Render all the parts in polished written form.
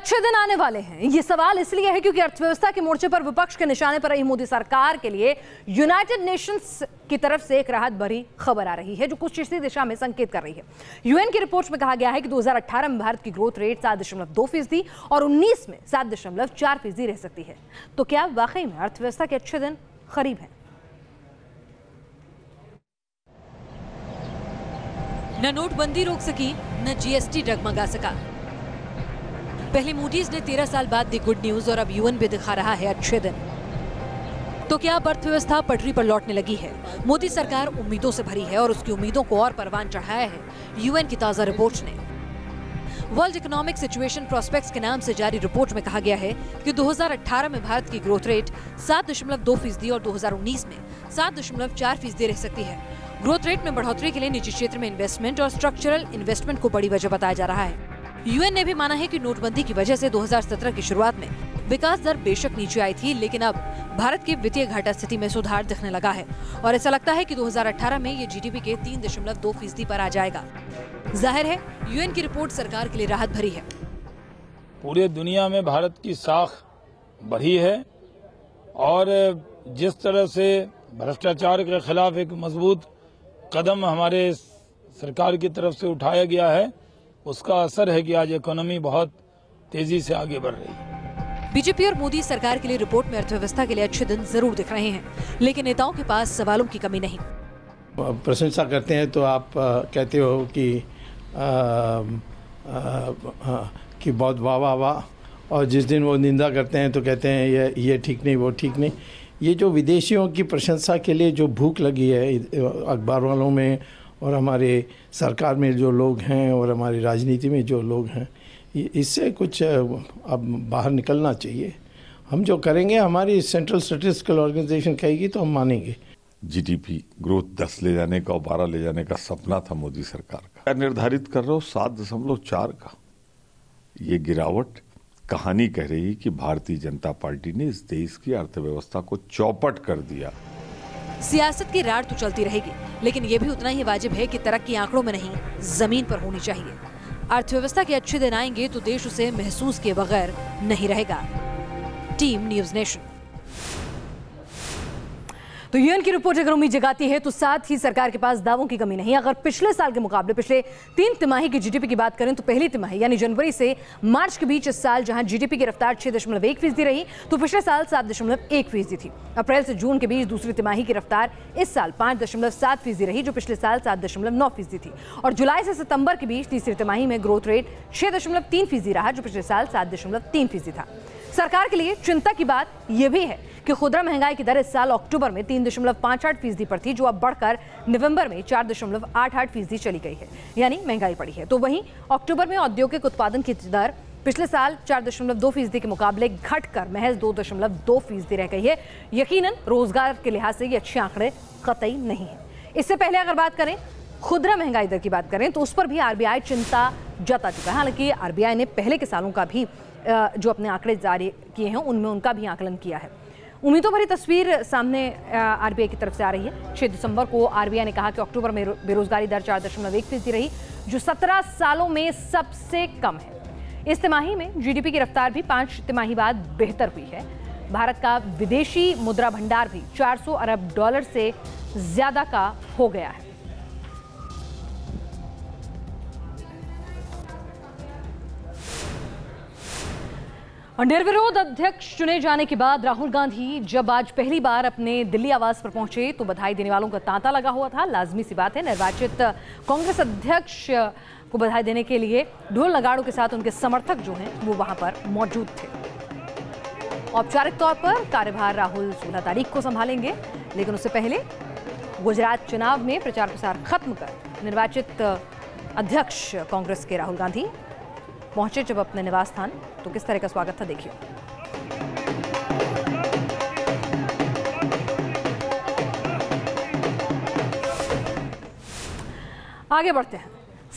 अच्छे दिन आने वाले हैं, ये सवाल इसलिए है क्योंकि अर्थव्यवस्था के मोर्चे पर विपक्ष के निशाने पर रही मोदी सरकार के लिए यूनाइटेड नेशंस की तरफ से एक राहत भरी खबर आ रही है जो कुछ इसी दिशा में संकेत कर रही है। यूएन की रिपोर्ट में कहा गया है कि 2018 में भारत की ग्रोथ रेट 7.2% और 19 में 7.4% रह सकती है। तो क्या वाकई में अर्थव्यवस्था के अच्छे दिन करीब हैं? न नोटबंदी रोक सकी, न जीएसटी डगमगा सका। पहले मूडीज ने 13 साल बाद दी गुड न्यूज और अब यूएन भी दिखा रहा है अच्छे दिन। तो क्या अब अर्थव्यवस्था पटरी पर लौटने लगी है? मोदी सरकार उम्मीदों से भरी है और उसकी उम्मीदों को और परवान चढ़ाया है यूएन की ताजा रिपोर्ट ने। वर्ल्ड इकोनॉमिक सिचुएशन प्रोस्पेक्ट्स के नाम से जारी रिपोर्ट में कहा गया है कि 2018 में भारत की ग्रोथ रेट 7.2% और 2019 में 7.4% रह सकती है। ग्रोथ रेट में बढ़ोतरी के लिए निजी क्षेत्र में इन्वेस्टमेंट और स्ट्रक्चरल इन्वेस्टमेंट को बड़ी वजह बताया जा रहा है। यूएन ने भी माना है कि नोटबंदी की वजह से 2017 की शुरुआत में विकास दर बेशक नीचे आई थी, लेकिन अब भारत की वित्तीय घाटा स्थिति में सुधार दिखने लगा है और ऐसा लगता है कि 2018 में ये जीडीपी के 3.2% पर आ जाएगा। जाहिर है यूएन की रिपोर्ट सरकार के लिए राहत भरी है। पूरे दुनिया में भारत की साख बढ़ी है और जिस तरह से भ्रष्टाचार के खिलाफ एक मजबूत कदम हमारे सरकार की तरफ से उठाया गया है, उसका असर है कि आज इकोनॉमी बहुत तेजी से आगे बढ़ रही है। बीजेपी और मोदी सरकार के लिए रिपोर्ट में अर्थव्यवस्था के लिए अच्छे दिन जरूर दिख रहे हैं, लेकिन नेताओं के पास सवालों की कमी नहीं। प्रशंसा करते हैं तो आप कहते हो कि बहुत वाह वाह वाह, और जिस दिन वो निंदा करते हैं तो कहते हैं ये ठीक नहीं, वो ठीक नहीं। ये जो विदेशियों की प्रशंसा के लिए जो भूख लगी है अखबार वालों में और हमारे सरकार में जो लोग हैं और हमारी राजनीति में जो लोग हैं, इससे कुछ अब बाहर निकलना चाहिए। हम जो करेंगे, हमारी सेंट्रल स्टैटिस्टिकल ऑर्गेनाइजेशन कहेगी तो हम मानेंगे। जीडीपी ग्रोथ 10 ले जाने का और 12 ले जाने का सपना था मोदी सरकार का, निर्धारित कर रहा हूँ 7.4 का। ये गिरावट कहानी कह रही है कि भारतीय जनता पार्टी ने इस देश की अर्थव्यवस्था को चौपट कर दिया। सियासत की रार तो चलती रहेगी, लेकिन ये भी उतना ही वाजिब है कि तरक्की आंकड़ों में नहीं, जमीन पर होनी चाहिए। अर्थव्यवस्था के अच्छे दिन आएंगे तो देश उसे महसूस किए बगैर नहीं रहेगा। Team news nation. तो यूएन की रिपोर्ट अगर उम्मीद जगाती है तो साथ ही सरकार के पास दावों की कमी नहीं। अगर पिछले साल के मुकाबले पिछले 3 तिमाही की जीडीपी की बात करें तो पहली तिमाही यानी जनवरी से मार्च के बीच इस साल जहां जीडीपी की रफ्तार 6.1% रही तो पिछले साल 7.1% थी। अप्रैल से जून के बीच दूसरी तिमाही की रफ्तार इस साल 5.7% रही जो पिछले साल 7.9% थी। और जुलाई से सितंबर के बीच तीसरी तिमाही में ग्रोथ रेट 6.3% रहा जो पिछले साल 7.3% था। सरकार के लिए चिंता की बात यह भी है कि खुदरा महंगाई की दर इस साल अक्टूबर में 3.58% पर थी जो अब बढ़कर नवंबर में 4.88% चली गई है, यानी महंगाई बढ़ी है। तो वहीं अक्टूबर में औद्योगिक उत्पादन की दर पिछले साल 4.2% के मुकाबले घटकर महज 2.2% रह गई है। यकीनन रोजगार के लिहाज से ये अच्छे आंकड़े कतई नहीं है। इससे पहले अगर बात करें खुदरा महंगाई दर की बात करें तो उस पर भी आरबीआई चिंता जता चुका है। हालांकि आरबीआई ने पहले के सालों का भी जो अपने आंकड़े जारी किए हैं उनमें उनका भी आकलन किया है। उम्मीदों भरी तस्वीर सामने आरबीआई की तरफ से आ रही है। 6 दिसंबर को आरबीआई ने कहा कि अक्टूबर में बेरोजगारी दर 4.1% रही जो 17 सालों में सबसे कम है। इस तिमाही में जीडीपी की रफ्तार भी 5 तिमाही बाद बेहतर हुई है। भारत का विदेशी मुद्रा भंडार भी $400 अरब से ज्यादा का हो गया है। और निर्विरोध अध्यक्ष चुने जाने के बाद राहुल गांधी जब आज पहली बार अपने दिल्ली आवास पर पहुंचे तो बधाई देने वालों का तांता लगा हुआ था। लाजमी सी बात है, निर्वाचित कांग्रेस अध्यक्ष को बधाई देने के लिए ढोल नगाड़ों के साथ उनके समर्थक जो हैं वो वहां पर मौजूद थे। औपचारिक तौर पर कार्यभार राहुल 16 तारीख को संभालेंगे, लेकिन उससे पहले गुजरात चुनाव में प्रचार प्रसार खत्म कर निर्वाचित अध्यक्ष कांग्रेस के राहुल गांधी पहुंचे जब अपने निवास स्थान तो किस तरह का स्वागत था देखिए। आगे बढ़ते हैं।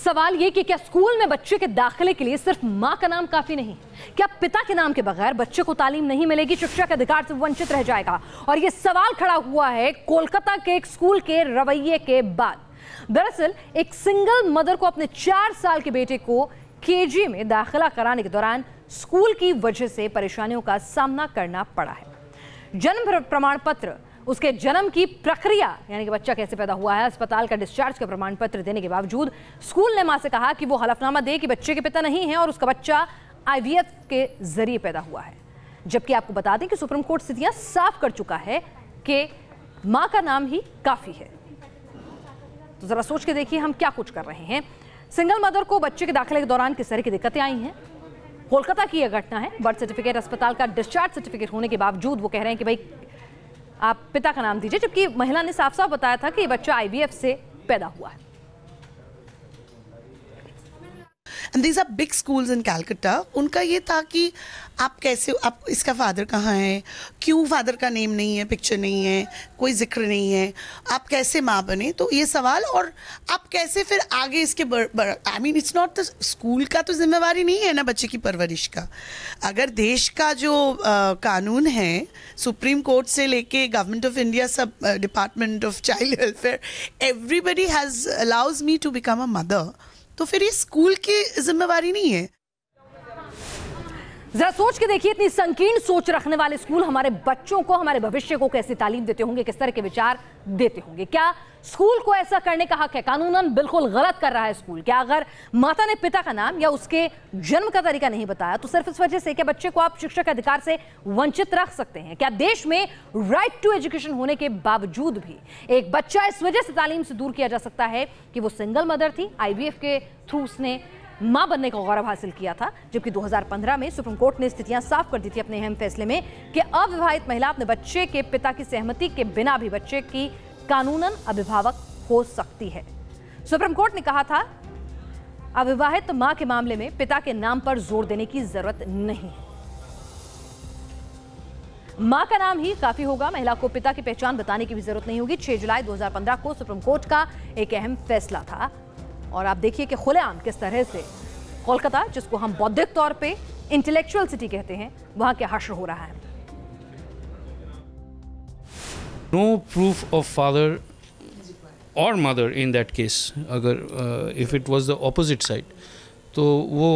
सवाल ये कि क्या स्कूल में बच्चे के दाखिले के लिए सिर्फ मां का नाम काफी नहीं? क्या पिता के नाम के बगैर बच्चे को तालीम नहीं मिलेगी, शिक्षा के अधिकार से वंचित रह जाएगा? और यह सवाल खड़ा हुआ है कोलकाता के एक स्कूल के रवैये के बाद। दरअसल एक सिंगल मदर को अपने 4 साल के बेटे को केजी में दाखिला कराने के दौरान स्कूल की वजह से परेशानियों का सामना करना पड़ा है। जन्म प्रमाण पत्र, उसके जन्म की प्रक्रिया यानी कि बच्चा कैसे पैदा हुआ है, अस्पताल का डिस्चार्ज का प्रमाण पत्र देने के बावजूद स्कूल ने मां से कहा कि वो हलफनामा दे कि बच्चे के पिता नहीं हैं और उसका बच्चा IVF के जरिए पैदा हुआ है। जबकि आपको बता दें कि सुप्रीम कोर्ट स्थितियां साफ कर चुका है कि मां का नाम ही काफी है। तो जरा सोच के देखिए हम क्या कुछ कर रहे हैं। सिंगल मदर को बच्चे के दाखिले के दौरान किस तरह की दिक्कतें आई हैं। कोलकाता की यह घटना है। बर्थ सर्टिफिकेट, अस्पताल का डिस्चार्ज सर्टिफिकेट होने के बावजूद वो कह रहे हैं कि भाई आप पिता का नाम दीजिए, जबकि महिला ने साफ साफ बताया था कि ये बच्चा IVF से पैदा हुआ है। And these are big schools in Calcutta. उनका ये था कि आप कैसे, आप इसका फादर कहाँ है, क्यों फादर का नेम नहीं है, पिक्चर नहीं है, कोई जिक्र नहीं है, आप कैसे माँ बने, तो ये सवाल, और आप कैसे फिर आगे इसके I mean it's not the school का तो जिम्मेवारी नहीं है ना बच्चे की परवरिश का। अगर देश का जो कानून है, सुप्रीम कोर्ट से लेके गवर्नमेंट ऑफ इंडिया, सब department of child welfare, everybody has allows me to become a mother, तो फिर ये स्कूल की जिम्मेवारी नहीं है। जरा सोच के देखिए, इतनी संकीर्ण सोच रखने वाले स्कूल हमारे बच्चों को, हमारे भविष्य को कैसी तालीम देते होंगे, किस तरह के विचार देते होंगे। क्या स्कूल को ऐसा करने का हक है? कानूनन बिल्कुल गलत कर रहा है स्कूल। क्या अगर माता ने पिता का नाम या उसके जन्म का तरीका नहीं बताया तो सिर्फ इस वजह से क्या बच्चे को आप शिक्षा के अधिकार से वंचित रख सकते हैं? क्या देश में राइट टू एजुकेशन होने के बावजूद भी एक बच्चा इस वजह से तालीम से दूर किया जा सकता है कि वो सिंगल मदर थी, IVF के थ्रू उसने मां बनने का गौरव हासिल किया था? जबकि 2015 में सुप्रीम कोर्ट ने स्थितियां साफ कर दी थी अपने अहम फैसले में कि अविवाहित महिला अपने बच्चे के पिता की सहमति के बिना भी बच्चे की कानूनन अभिभावक हो सकती है। सुप्रीम कोर्ट ने कहा था अविवाहित मां के मामले में पिता के नाम पर जोर देने की जरूरत नहीं है, मां का नाम ही काफी होगा, महिला को पिता की पहचान बताने की भी जरूरत नहीं होगी। 6 जुलाई 2015 को सुप्रीम कोर्ट का एक अहम फैसला था और आप देखिए कि खुलेआम किस तरह से कोलकाता, जिसको हम बौद्धिक तौर पे इंटेलेक्चुअल सिटी कहते हैं, वहां क्या हश्र हो रहा है। No proof of father or mother in that case. अगर if it was the opposite side, तो वो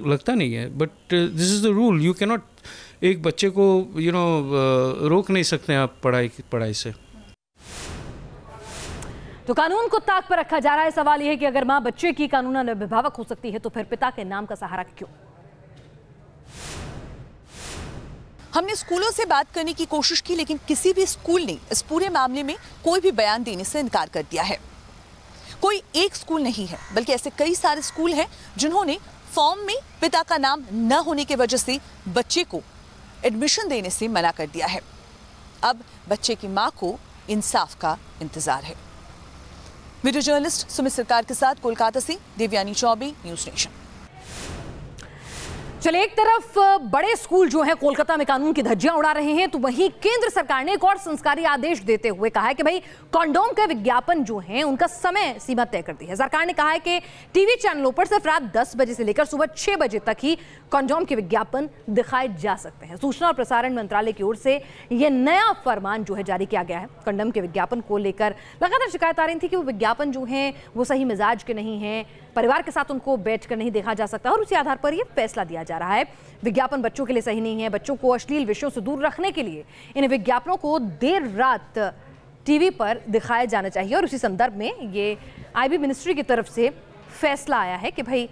लगता नहीं है। But this is the rule. You cannot, एक बच्चे को रोक नहीं सकते आप पढ़ाई से। तो कानून को ताक पर रखा जा रहा है। सवाल यह है कि अगर मां बच्चे की कानूनन अभिभावक हो सकती है तो फिर पिता के नाम का सहारा क्यों? हमने स्कूलों से बात करने की कोशिश की, लेकिन किसी भी स्कूल ने इस पूरे मामले में कोई भी बयान देने से इनकार कर दिया है। कोई एक स्कूल नहीं है, बल्कि ऐसे कई सारे स्कूल हैं जिन्होंने फॉर्म में पिता का नाम न होने की वजह से बच्चे को एडमिशन देने से मना कर दिया है। अब बच्चे की मां को इंसाफ का इंतजार है। वीडियो जर्नलिस्ट सुमित सरकार के साथ कोलकाता से देवयानी चौबे, न्यूज नेशन। चलिए, एक तरफ बड़े स्कूल जो हैं कोलकाता में कानून की धज्जियां उड़ा रहे हैं, तो वहीं केंद्र सरकार ने एक और संस्कारी आदेश देते हुए कहा है कि भाई कॉन्डोम के विज्ञापन जो हैं उनका समय सीमा तय कर दी है। सरकार ने कहा है कि टीवी चैनलों पर सिर्फ रात 10 बजे से लेकर सुबह 6 बजे तक ही कॉन्डोम के विज्ञापन दिखाए जा सकते हैं। सूचना और प्रसारण मंत्रालय की ओर से यह नया फरमान जो है जारी किया गया है। कॉन्डोम के विज्ञापन को लेकर लगातार शिकायत आ रही थी कि वो विज्ञापन जो हैं वो सही मिजाज के नहीं हैं, परिवार के साथ उनको बैठकर नहीं देखा जा सकता, और उसी आधार पर यह फैसला दिया जा रहा है। विज्ञापन बच्चों के लिए सही नहीं है। बच्चों को अश्लील विषयों से दूर रखने के लिए इन विज्ञापनों को देर रात टीवी पर दिखाया जाना चाहिए। और उसी संदर्भ में ये IB मिनिस्ट्री की तरफ से फैसला आया है कि भाई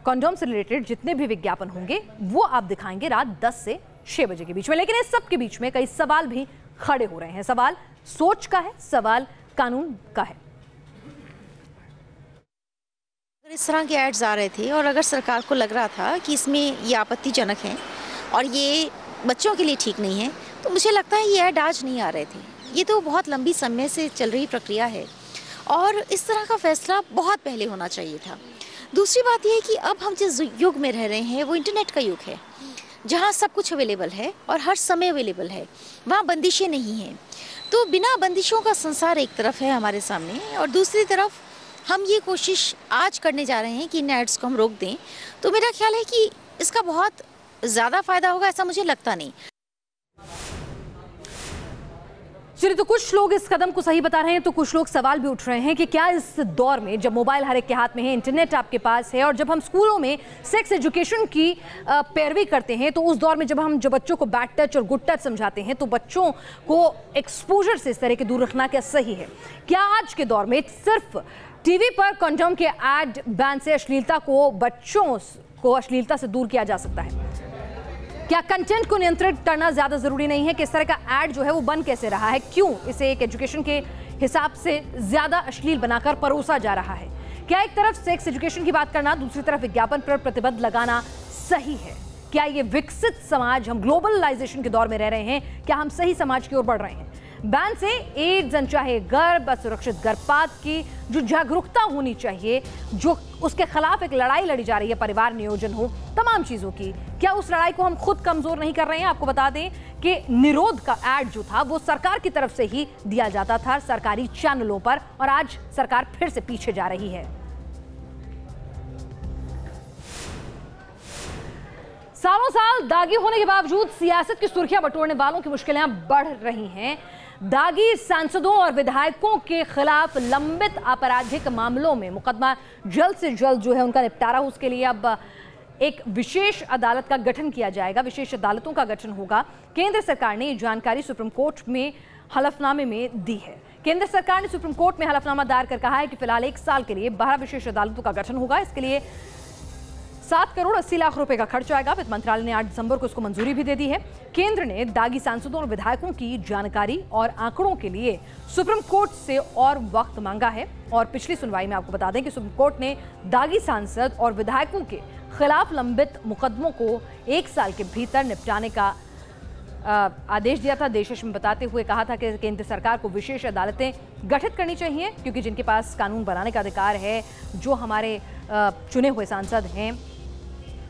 कॉन्डोम से रिलेटेड जितने भी विज्ञापन होंगे वो आप दिखाएंगे रात 10 से 6 बजे के बीच में। लेकिन इस सब के बीच में कई सवाल भी खड़े हो रहे हैं। सवाल सोच का है, सवाल कानून का है। इस तरह के एड्स आ रहे थे और अगर सरकार को लग रहा था कि इसमें ये आपत्तिजनक है और ये बच्चों के लिए ठीक नहीं है, तो मुझे लगता है ये ऐड आज नहीं आ रहे थे। ये तो बहुत लंबी समय से चल रही प्रक्रिया है और इस तरह का फैसला बहुत पहले होना चाहिए था। दूसरी बात यह है कि अब हम जिस युग में रह रहे हैं वो इंटरनेट का युग है, जहाँ सब कुछ अवेलेबल है और हर समय अवेलेबल है, वहाँ बंदिशें नहीं हैं। तो बिना बंदिशों का संसार एक तरफ है हमारे सामने और दूसरी तरफ हम ये कोशिश आज करने जा रहे हैं कि इन एड्स को हम रोक दें। तो मेरा ख्याल है कि इसका बहुत ज़्यादा फायदा होगा, ऐसा मुझे लगता नहीं। चलिए, तो कुछ लोग इस कदम को सही बता रहे हैं तो कुछ लोग सवाल भी उठ रहे हैं कि क्या इस दौर में जब मोबाइल हर एक के हाथ में है, इंटरनेट आपके पास है और जब हम स्कूलों में सेक्स एजुकेशन की पैरवी करते हैं, तो उस दौर में जब हम बच्चों को बैड टच और गुड टच समझाते हैं तो बच्चों को एक्सपोजर से इस तरह के दूर रखना क्या सही है? क्या आज के दौर में सिर्फ टीवी पर कंडोम के एड बैन से अश्लीलता को बच्चों को अश्लीलता से दूर किया जा सकता है? क्या कंटेंट को नियंत्रित करना ज्यादा जरूरी नहीं है? किस तरह का एड जो है वो बन कैसे रहा है? क्यों इसे एक एजुकेशन के हिसाब से ज्यादा अश्लील बनाकर परोसा जा रहा है? क्या एक तरफ सेक्स एजुकेशन की बात करना, दूसरी तरफ विज्ञापन पर प्रतिबंध लगाना सही है? क्या ये विकसित समाज, हम ग्लोबलाइजेशन के दौर में रह रहे हैं, क्या हम सही समाज की ओर बढ़ रहे हैं? बैन से एड्स, अनचाहे गर्भ, असुरक्षित गर्भपात की जो जागरूकता होनी चाहिए, जो उसके खिलाफ एक लड़ाई लड़ी जा रही है, परिवार नियोजन हो, तमाम चीजों की, क्या उस लड़ाई को हम खुद कमजोर नहीं कर रहे हैं? आपको बता दें कि निरोध का एड जो था वो सरकार की तरफ से ही दिया जाता था सरकारी चैनलों पर, और आज सरकार फिर से पीछे जा रही है। सालों साल दागी होने के बावजूद सियासत की सुर्खियां बटोरने वालों की मुश्किलें बढ़ रही हैं। दागी सांसदों और विधायकों के खिलाफ लंबित आपराधिक मामलों में मुकदमा जल्द से जल्द जो है उनका निपटारा हो, उसके लिए अब एक विशेष अदालत का गठन किया जाएगा, विशेष अदालतों का गठन होगा। केंद्र सरकार ने ये जानकारी सुप्रीम कोर्ट में हलफनामे में दी है। केंद्र सरकार ने सुप्रीम कोर्ट में हलफनामा दायर कर कहा है कि फिलहाल 1 साल के लिए 12 विशेष अदालतों का गठन होगा। इसके लिए 7 करोड़ 80 लाख रुपए का खर्च आएगा। वित्त मंत्रालय ने 8 दिसंबर को इसको मंजूरी भी दे दी है। केंद्र ने दागी सांसदों और विधायकों की जानकारी और आंकड़ों के लिए सुप्रीम कोर्ट से और वक्त मांगा है। और पिछली सुनवाई में आपको बता दें कि सुप्रीम कोर्ट ने दागी सांसद और विधायकों के खिलाफ लंबित मुकदमों को 1 साल के भीतर निपटाने का आदेश दिया था। देश में बताते हुए कहा था कि केंद्र सरकार को विशेष अदालतें गठित करनी चाहिए, क्योंकि जिनके पास कानून बनाने का अधिकार है, जो हमारे चुने हुए सांसद हैं,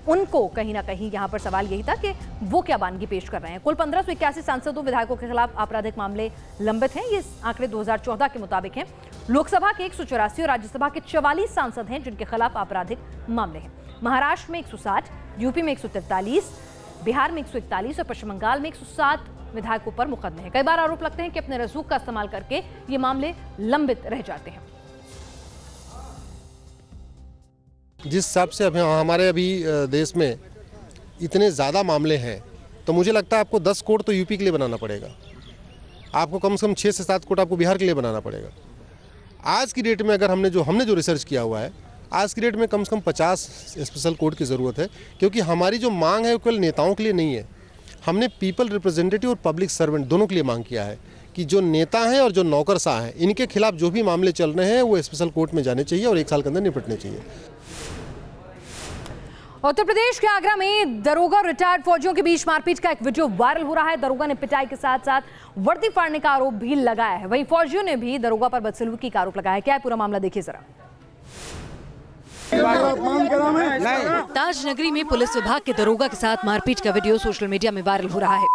उनको कहीं ना कहीं यहाँ पर सवाल यही था कि वो क्या बानगी पेश कर रहे हैं। कुल 1581 सांसदों विधायकों के खिलाफ आपराधिक मामले लंबित हैं। ये आंकड़े 2014 के मुताबिक हैं। लोकसभा के 184 और राज्यसभा के 44 सांसद हैं जिनके खिलाफ आपराधिक मामले हैं। महाराष्ट्र में 160, यूपी में 143, बिहार में 141 और पश्चिम बंगाल में 107 विधायकों पर मुकदमे हैं। कई बार आरोप लगते हैं कि अपने रसूख का इस्तेमाल करके ये मामले लंबित रह जाते हैं। जिस हिसाब से हमारे अभी देश में इतने ज़्यादा मामले हैं, तो मुझे लगता है आपको 10 कोर्ट तो यूपी के लिए बनाना पड़ेगा, आपको कम से कम 6 से 7 कोर्ट आपको बिहार के लिए बनाना पड़ेगा। आज की डेट में अगर हमने जो रिसर्च किया हुआ है, आज की डेट में कम से कम 50 स्पेशल कोर्ट की ज़रूरत है, क्योंकि हमारी जो मांग है वो केवल नेताओं के लिए नहीं है। हमने पीपल रिप्रेजेंटेटिव और पब्लिक सर्वेंट दोनों के लिए मांग किया है कि जो नेता हैं और जो नौकरशाह हैं, इनके खिलाफ जो भी मामले चल रहे हैं वो स्पेशल कोर्ट में जाने चाहिए और 1 साल के अंदर निपटने चाहिए। उत्तर प्रदेश के आगरा में दरोगा और रिटायर्ड फौजियों के बीच मारपीट का एक वीडियो वायरल हो रहा है। दरोगा ने पिटाई के साथ साथ वर्दी फाड़ने का आरोप भी लगाया है। वहीं फौजियों ने भी दरोगा पर बदसलूकी का आरोप लगाया है। क्या है पूरा मामला, देखिए जरा। ताज नगरी में पुलिस विभाग के दरोगा के साथ मारपीट का वीडियो सोशल मीडिया में वायरल हो रहा है।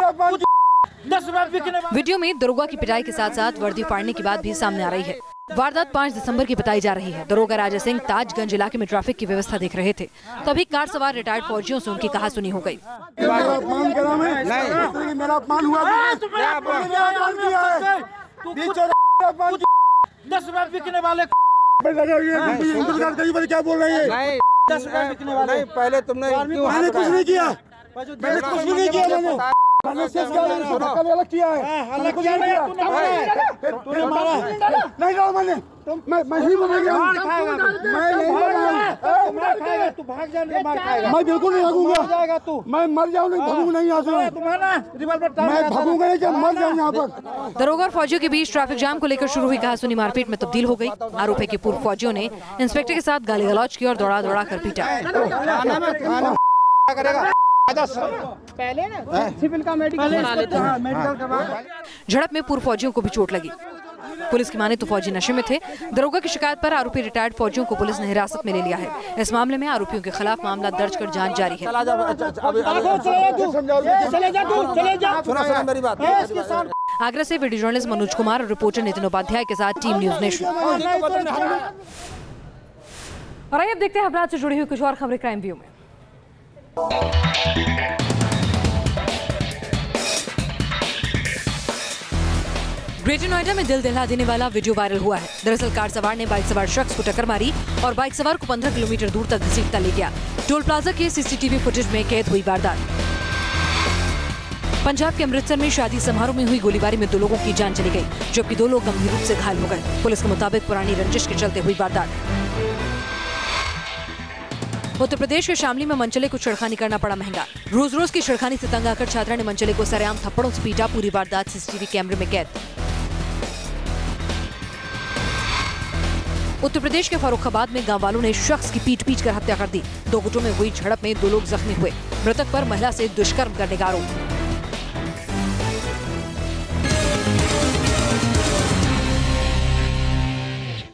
वीडियो में दरोगा की पिटाई के साथ साथ वर्दी फाड़ने की बात भी सामने आ रही है। वारदात 5 दिसंबर की बताई जा रही है। दरोगा राजा सिंह ताजगंज इलाके में ट्रैफिक की व्यवस्था देख रहे थे, तभी कार सवार रिटायर्ड फौजियों से उनकी कहासुनी हो गई। क्या बोल रहे हैं? 10 रुपए बिकने वाले। पहले तुमने मैंने कुछ नहीं किया, मैंने कुछ भी नहीं किया। मैंने अलग किया है, तूने मारा नहीं डाला मैंने, मैं ही बोलेंगे, तू भाग जाने, मैं बिल्कुल नहीं भागूंगा, मैं मर जाऊँ नहीं, भागूंगा नहीं यहाँ से, मैं भागूंगा नहीं, मर जाऊँ यहाँ पर। दरोगा और फौजियों के बीच ट्रैफिक जाम को लेकर शुरू हुई कहासुनी मारपीट में तब्दील हो गई। आरोप है कि पूर्व फौजियों ने इंस्पेक्टर के साथ गाली गलौज की और दौड़ा दौड़ा कर पीटा। पहले ना सिविल का मेडिकल करवा। झड़प में पूर्व फौजियों को भी चोट लगी। पुलिस की माने तो फौजी नशे में थे। दरोगा की शिकायत पर आरोपी रिटायर्ड फौजियों को पुलिस ने हिरासत में ले लिया है। इस मामले में आरोपियों के खिलाफ मामला दर्ज कर जांच जारी है। आगरा से वीडियो जर्नलिस्ट मनोज कुमार और रिपोर्टर नितिन उपाध्याय के साथ टीम न्यूज नेशन। और आइए अब देखते हैं अपराध से जुड़ी हुई कुछ और खबरें क्राइम व्यू में। ग्रेटर नोएडा में दिल दहला देने वाला वीडियो वायरल हुआ है। दरअसल कार सवार ने बाइक सवार शख्स को टक्कर मारी और बाइक सवार को 15 किलोमीटर दूर तक घसीटता ले गया। टोल प्लाजा के सीसीटीवी फुटेज में कैद हुई वारदात। पंजाब के अमृतसर में शादी समारोह में हुई गोलीबारी में 2 लोगों की जान चली गई, जबकि 2 लोग गंभीर रूप से घायल हो गए। पुलिस के मुताबिक पुरानी रंजिश के चलते हुई वारदात। उत्तर प्रदेश के शामली में मनचले को छेड़खानी करना पड़ा महंगा। रोज रोज की छेड़खानी से तंग आकर छात्रा ने मनचले को सरेआम थप्पड़ों से पीटा। पूरी वारदात सीसीटीवी कैमरे में कैद। उत्तर प्रदेश के फर्रुखाबाद में गांव वालों ने शख्स की पीट कर हत्या कर दी। 2 गुटों में हुई झड़प में 2 लोग जख्मी हुए। मृतक पर महिला से दुष्कर्म करने का आरोप।